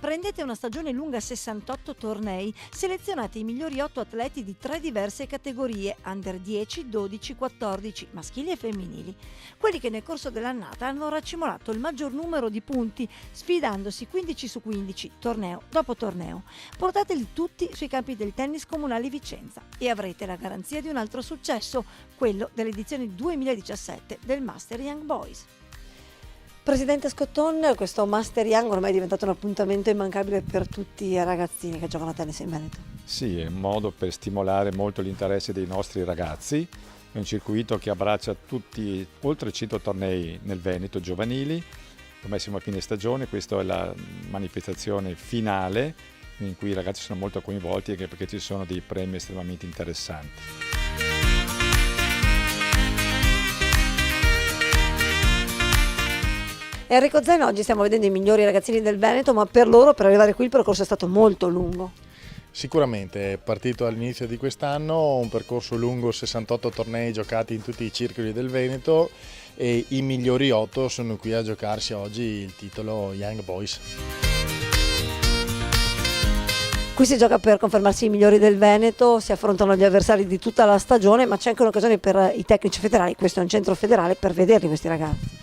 Prendete una stagione lunga 68 tornei, selezionate i migliori 8 atleti di 3 diverse categorie, under 10, 12, 14, maschili e femminili. Quelli che nel corso dell'annata hanno racimolato il maggior numero di punti, sfidandosi 15 su 15, torneo dopo torneo. Portateli tutti sui campi del tennis comunali Vicenza e avrete la garanzia di un altro successo, quello dell'edizione 2017 del Master Young Boys. Presidente Scotton, questo Master Young ormai è diventato un appuntamento immancabile per tutti i ragazzini che giocano a tennis in Veneto. Sì, è un modo per stimolare molto l'interesse dei nostri ragazzi. È un circuito che abbraccia tutti, oltre 100 tornei nel Veneto giovanili. Ormai siamo a fine stagione, questa è la manifestazione finale in cui i ragazzi sono molto coinvolti anche perché ci sono dei premi estremamente interessanti. Enrico Zen, oggi stiamo vedendo i migliori ragazzini del Veneto, ma per loro, per arrivare qui, il percorso è stato molto lungo. Sicuramente è partito all'inizio di quest'anno, un percorso lungo, 68 tornei giocati in tutti i circoli del Veneto e i migliori 8 sono qui a giocarsi oggi il titolo Young Boys. Qui si gioca per confermarsi i migliori del Veneto, si affrontano gli avversari di tutta la stagione, ma c'è anche un'occasione per i tecnici federali, questo è un centro federale, per vederli questi ragazzi.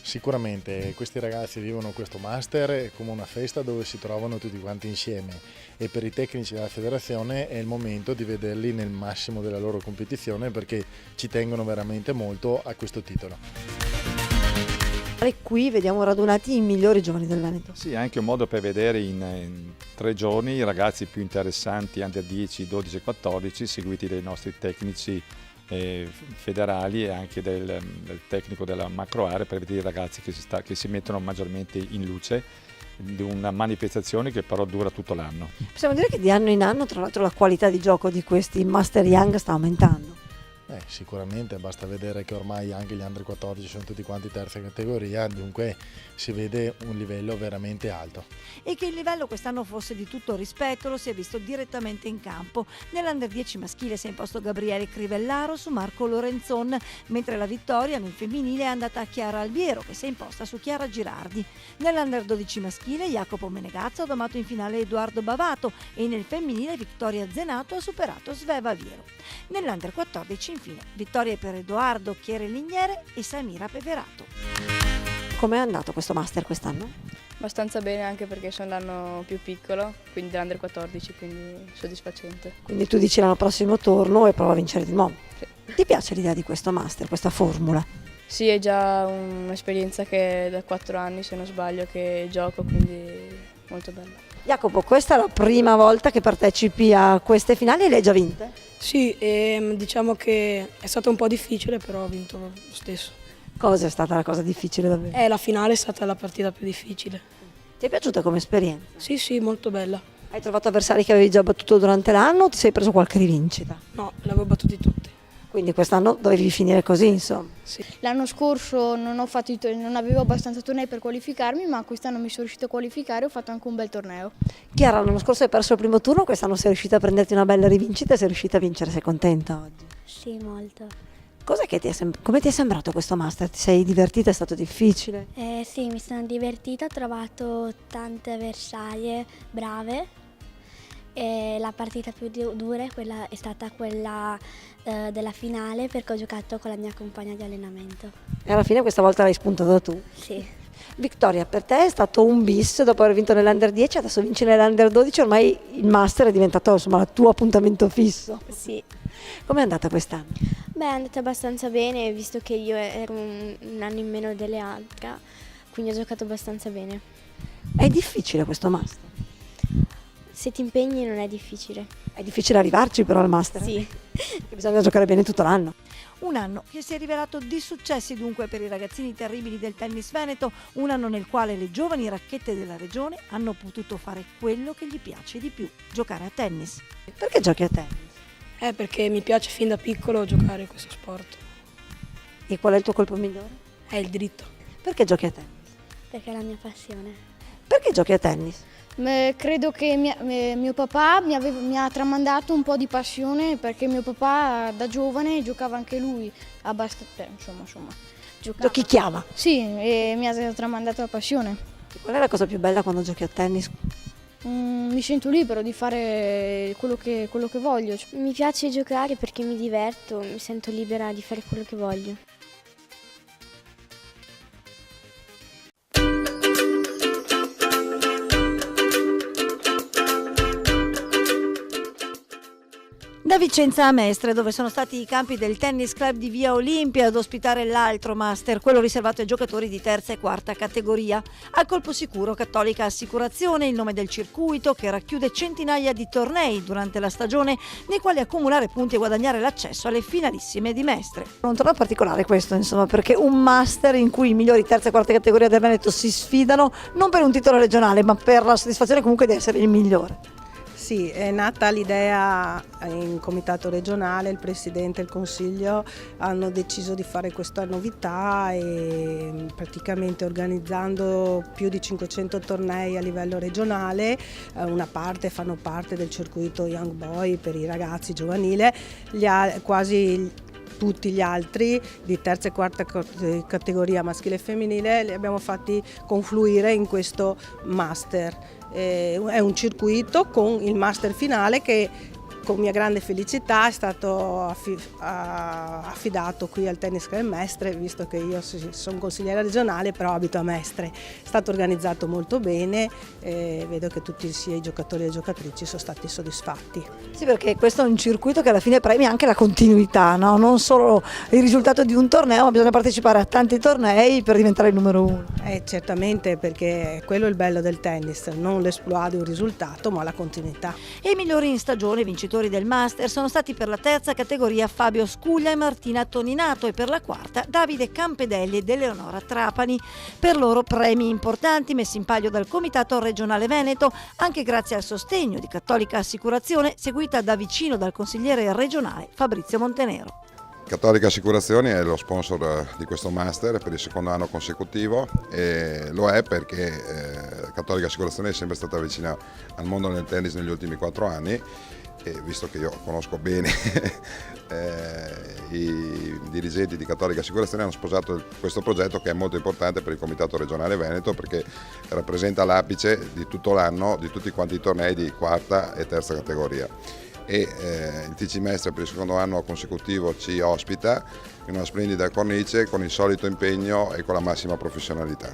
Sicuramente questi ragazzi vivono questo master come una festa dove si trovano tutti quanti insieme e per i tecnici della federazione è il momento di vederli nel massimo della loro competizione perché ci tengono veramente molto a questo titolo. E qui vediamo radunati i migliori giovani del Veneto. Sì, è anche un modo per vedere in 3 giorni i ragazzi più interessanti, under 10, 12 e 14, seguiti dai nostri tecnici federali e anche del tecnico della macro area per vedere i ragazzi che si mettono maggiormente in luce di una manifestazione che però dura tutto l'anno. Possiamo dire che di anno in anno, tra l'altro, la qualità di gioco di questi Master Young sta aumentando. Sicuramente, basta vedere che ormai anche gli under 14 sono tutti quanti terza categoria, dunque si vede un livello veramente alto. E che il livello quest'anno fosse di tutto rispetto lo si è visto direttamente in campo. Nell'Under 10 maschile si è imposto Gabriele Crivellaro su Marco Lorenzon, mentre la vittoria nel femminile è andata a Chiara Albiero che si è imposta su Chiara Girardi. Nell'Under 12 maschile Jacopo Menegazzo ha domato in finale Edoardo Bavato e nel femminile Vittoria Zenato ha superato Sveva Viero. Nell'Under 14 infine vittorie per Edoardo Chiere-Ligniere e Samira Peverato. Com'è andato questo Master quest'anno? Abbastanza bene anche perché sono l'anno più piccolo, quindi dell'Under 14, quindi soddisfacente. Quindi tu dici l'anno prossimo torno e prova a vincere di nuovo. Sì. Ti piace l'idea di questo Master, questa formula? Sì, è già un'esperienza che è da 4 anni se non sbaglio che gioco, quindi molto bella. Jacopo, questa è la prima volta che partecipi a queste finali e le hai già vinte? Sì, diciamo che è stato un po' difficile, però ho vinto lo stesso. Cosa è stata la cosa difficile davvero? La finale è stata la partita più difficile. Ti è piaciuta come esperienza? Sì, molto bella. Hai trovato avversari che avevi già battuto durante l'anno o ti sei preso qualche rivincita? No, le avevo battute tutte. Quindi quest'anno dovevi finire così, insomma. Sì. L'anno scorso non avevo abbastanza tornei per qualificarmi, ma quest'anno mi sono riuscita a qualificare e ho fatto anche un bel torneo. Chiara, l'anno scorso hai perso il primo turno, quest'anno sei riuscita a prenderti una bella rivincita e sei riuscita a vincere, sei contenta oggi? Sì, molto. Come ti è sembrato questo Master? Ti sei divertita? È stato difficile? Sì, mi sono divertita, ho trovato tante avversarie brave. E la partita più dura è stata quella della finale perché ho giocato con la mia compagna di allenamento. E alla fine questa volta l'hai spuntata tu? Sì. Vittoria, per te è stato un bis dopo aver vinto nell'Under 10, adesso vinci nell'Under 12, ormai il Master è diventato insomma il tuo appuntamento fisso. Sì. Com'è andata quest'anno? Beh, è andata abbastanza bene, visto che io ero un anno in meno delle altre, quindi ho giocato abbastanza bene. È difficile questo Master? Se ti impegni non è difficile. È difficile arrivarci però al Master? Sì. Perché bisogna giocare bene tutto l'anno. Un anno che si è rivelato di successi dunque per i ragazzini terribili del tennis veneto, un anno nel quale le giovani racchette della regione hanno potuto fare quello che gli piace di più, giocare a tennis. Perché giochi a tennis? Perché mi piace fin da piccolo giocare questo sport. E qual è il tuo colpo migliore? È il dritto. Perché giochi a tennis? Perché è la mia passione. Perché giochi a tennis? Credo che mio papà mi ha tramandato un po' di passione perché mio papà da giovane giocava anche lui, insomma. Giochi chiama? Sì, e mi ha tramandato la passione. Qual è la cosa più bella quando giochi a tennis? mi sento libero di fare quello che voglio. Mi piace giocare perché mi diverto, mi sento libera di fare quello che voglio. Da Vicenza a Mestre, dove sono stati i campi del Tennis Club di Via Olimpia ad ospitare l'altro master, quello riservato ai giocatori di terza e quarta categoria. A colpo sicuro Cattolica Assicurazione, il nome del circuito che racchiude centinaia di tornei durante la stagione, nei quali accumulare punti e guadagnare l'accesso alle finalissime di Mestre. Un torneo particolare questo, insomma, perché un master in cui i migliori terza e quarta categoria del Veneto si sfidano non per un titolo regionale, ma per la soddisfazione comunque di essere il migliore. Sì, è nata l'idea in comitato regionale, il presidente e il consiglio hanno deciso di fare questa novità e praticamente organizzando più di 500 tornei a livello regionale, una parte fanno parte del circuito Young Boy per i ragazzi giovanile, quasi tutti gli altri di terza e quarta categoria maschile e femminile li abbiamo fatti confluire in questo master. È un circuito con il master finale che con mia grande felicità è stato affidato qui al Tennis Club Mestre, visto che io sono consigliera regionale però abito a Mestre. È stato organizzato molto bene, vedo che tutti sia i giocatori e le giocatrici sono stati soddisfatti. Sì, perché questo è un circuito che alla fine premia anche la continuità, no? Non solo il risultato di un torneo, ma bisogna partecipare a tanti tornei per diventare il numero uno. Certamente, perché quello è il bello del tennis, non l'esploit di un risultato ma la continuità. E i migliori in stagione vincitori del Master sono stati per la terza categoria Fabio Scuglia e Martina Toninato e per la quarta Davide Campedelli ed Eleonora Trapani. Per loro premi importanti messi in palio dal Comitato Regionale Veneto, anche grazie al sostegno di Cattolica Assicurazione, seguita da vicino dal consigliere regionale Fabrizio Montenero. Cattolica Assicurazioni è lo sponsor di questo master per il secondo anno consecutivo e lo è perché Cattolica Assicurazione è sempre stata vicina al mondo del tennis negli ultimi 4 anni e visto che io conosco bene i dirigenti di Cattolica Assicurazione hanno sposato questo progetto che è molto importante per il Comitato Regionale Veneto perché rappresenta l'apice di tutto l'anno di tutti quanti i tornei di quarta e terza categoria. E il TC Mestre per il secondo anno consecutivo ci ospita in una splendida cornice con il solito impegno e con la massima professionalità.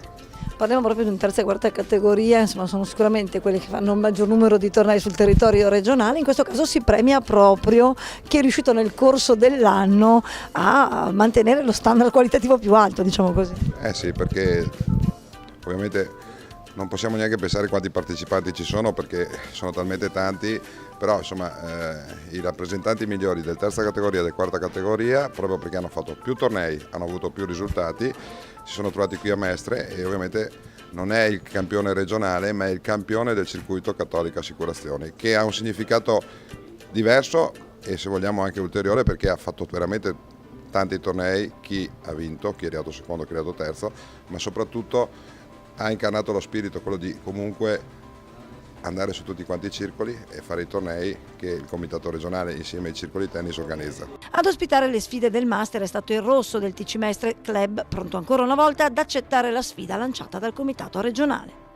Parliamo proprio di un terza e quarta categoria, insomma sono sicuramente quelli che fanno il maggior numero di tornei sul territorio regionale, in questo caso si premia proprio chi è riuscito nel corso dell'anno a mantenere lo standard qualitativo più alto, diciamo così. Sì, perché ovviamente non possiamo neanche pensare quanti partecipanti ci sono perché sono talmente tanti, però insomma i rappresentanti migliori del terza categoria e del quarta categoria, proprio perché hanno fatto più tornei, hanno avuto più risultati, si sono trovati qui a Mestre e ovviamente non è il campione regionale ma è il campione del circuito Cattolica Assicurazioni, che ha un significato diverso e se vogliamo anche ulteriore perché ha fatto veramente tanti tornei, chi ha vinto, chi è arrivato secondo, chi è arrivato terzo, ma soprattutto ha incarnato lo spirito, quello di comunque andare su tutti quanti i circoli e fare i tornei che il comitato regionale insieme ai circoli tennis organizza. Ad ospitare le sfide del Master è stato il rosso del TC Mestre Club, pronto ancora una volta ad accettare la sfida lanciata dal comitato regionale.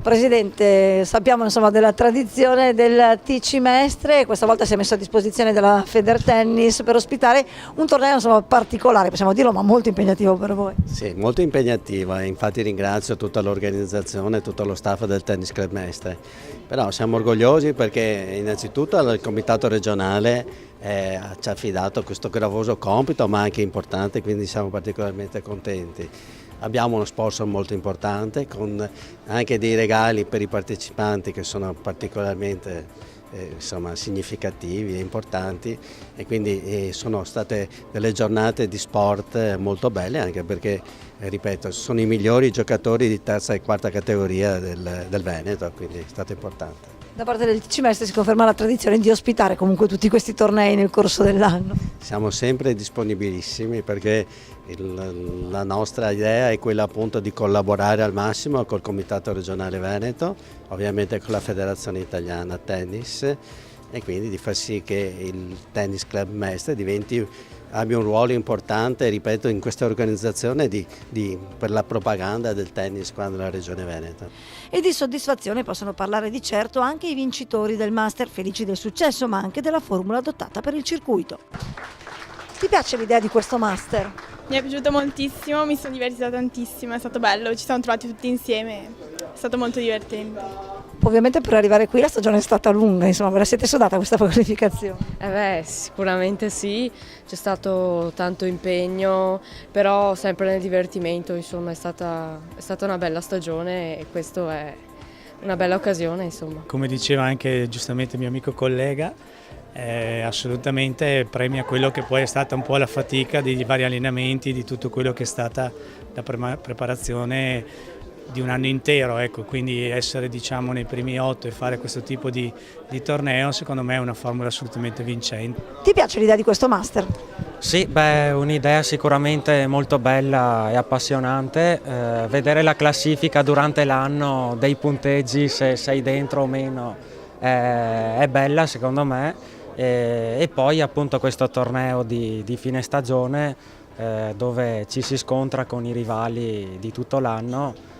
Presidente, sappiamo insomma della tradizione del TC Mestre, questa volta si è messo a disposizione della Federtennis per ospitare un torneo insomma particolare, possiamo dirlo, ma molto impegnativo per voi. Sì, molto impegnativo, infatti ringrazio tutta l'organizzazione e tutto lo staff del Tennis Club Mestre, però siamo orgogliosi perché innanzitutto il comitato regionale ci ha affidato questo gravoso compito ma anche importante, quindi siamo particolarmente contenti. Abbiamo uno sponsor molto importante con anche dei regali per i partecipanti che sono particolarmente significativi e importanti e quindi sono state delle giornate di sport molto belle anche perché, ripeto, sono i migliori giocatori di terza e quarta categoria del Veneto, quindi è stato importante. Da parte del TC Mestre si conferma la tradizione di ospitare comunque tutti questi tornei nel corso dell'anno. Siamo sempre disponibilissimi perché la nostra idea è quella appunto di collaborare al massimo col Comitato Regionale Veneto, ovviamente con la Federazione Italiana Tennis e quindi di far sì che il Tennis Club Mestre diventi abbia un ruolo importante, ripeto, in questa organizzazione per la propaganda del tennis qua nella Regione Veneto. E di soddisfazione possono parlare di certo anche i vincitori del Master, felici del successo ma anche della formula adottata per il circuito. Ti piace l'idea di questo Master? Mi è piaciuto moltissimo, mi sono divertita tantissimo, è stato bello, ci siamo trovati tutti insieme, è stato molto divertente. Ovviamente per arrivare qui la stagione è stata lunga, insomma, ve la siete sudata questa qualificazione? Sicuramente sì, c'è stato tanto impegno, però sempre nel divertimento, insomma, è stata una bella stagione e questo è una bella occasione, insomma. Come diceva anche giustamente il mio amico collega, assolutamente premia quello che poi è stata un po' la fatica dei vari allenamenti, di tutto quello che è stata la preparazione di un anno intero, ecco, quindi essere diciamo nei primi 8 e fare questo tipo di torneo secondo me è una formula assolutamente vincente. Ti piace l'idea di questo Master? Sì, un'idea sicuramente molto bella e appassionante, vedere la classifica durante l'anno dei punteggi, se sei dentro o meno, è bella secondo me, e poi appunto questo torneo di fine stagione dove ci si scontra con i rivali di tutto l'anno.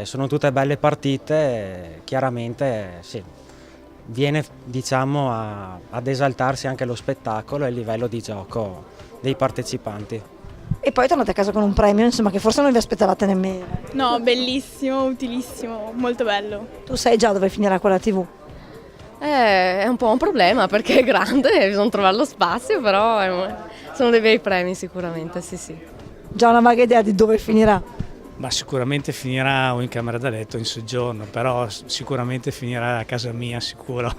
Sono tutte belle partite, chiaramente sì, viene diciamo ad esaltarsi anche lo spettacolo e il livello di gioco dei partecipanti. E poi tornate a casa con un premio, insomma, che forse non vi aspettavate nemmeno. No, bellissimo, utilissimo, molto bello. Tu sai già dove finirà quella TV? È un po' un problema perché è grande, bisogna trovare lo spazio, però sono dei bei premi sicuramente, sì sì. Già una vaga idea di dove finirà? Ma sicuramente finirà o in camera da letto o in soggiorno, però sicuramente finirà a casa mia, sicuro.